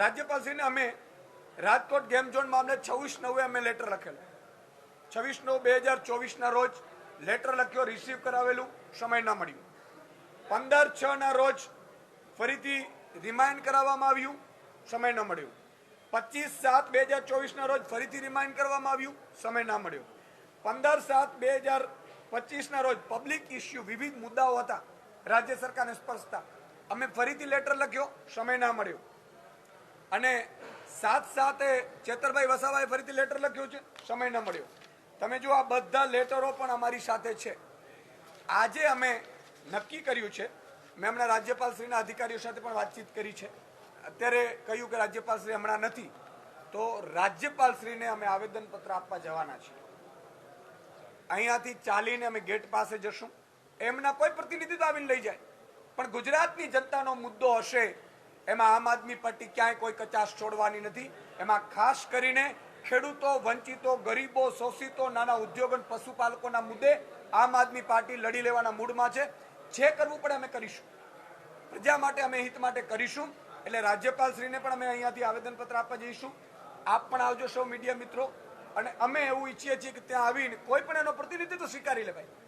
રાજ્યપાલશ્રીને અમે Rajkot game zone મામલે 26/9 અમે લેટર લખેલો, 26/9/2024 રોજ લેટર લખ્યો, રિસીવ કરાવેલું, સમય ના મળ્યું. 15/6 રોજ ફરીથી રિમાઇન્ડ કરાવવામાં આવ્યું, સમય ન મળ્યો. 25/7/2024 રોજ ફરીથી રિમાઇન્ડ કરવામાં આવ્યું, સમય ના મળ્યો. 15/7/2025 રોજ પબ્લિક ઇસ્યુ વિવિધ મુદ્દાઓ હતા રાજ્ય સરકારને સ્પર્શતા, અમે ફરીથી લેટર લખ્યો, સમય ના મળ્યો. અને 7/7 ચેતરભાઈ વસાવાએ ફરીથી લેટર લખ્યો છે, સમય ન મળ્યો. તમે જો આ બધા લેટરો પણ અમારી સાથે છે. આજે અમે નક્કી કર્યું છે, મેં હમણાં રાજ્યપાલશ્રીના અધિકારીઓ સાથે પણ વાતચીત કરી છે. અત્યારે કહ્યું કે રાજ્યપાલશ્રી હમણાં નથી, તો રાજ્યપાલશ્રીને અમે આવેદનપત્ર આપવા જવાના છીએ. અહીંયાથી ચાલીને અમે ગેટ પાસે જશું. એમના કોઈ પ્રતિનિધિ તો આવીને લઈ જાય, પણ ગુજરાતની જનતાનો મુદ્દો હશે એમાં આમ આદમી પાર્ટી ક્યાંય કોઈ કચાશ છોડવાની નથી. એમાં ખાસ કરીને ખેડૂતો, વંચિતો, ગરીબો, શોષિતો, નાના ઉદ્યોગો, પશુપાલકોના મુદ્દે આમ આદમી પાર્ટી લડી લેવાના મૂડમાં છે. જે કરવું પડે અમે કરીશું, પ્રજા માટે, અમે હિત માટે કરીશું. એટલે રાજ્યપાલશ્રીને પણ અમે અહીંયાથી આવેદનપત્ર આપવા જઈશું. આપ પણ આવજો સૌ મીડિયા મિત્રો, અને અમે એવું ઈચ્છીએ છીએ કે ત્યાં આવીને કોઈ પણ એનો પ્રતિનિધિત્વ સ્વીકારી લે ભાઈ.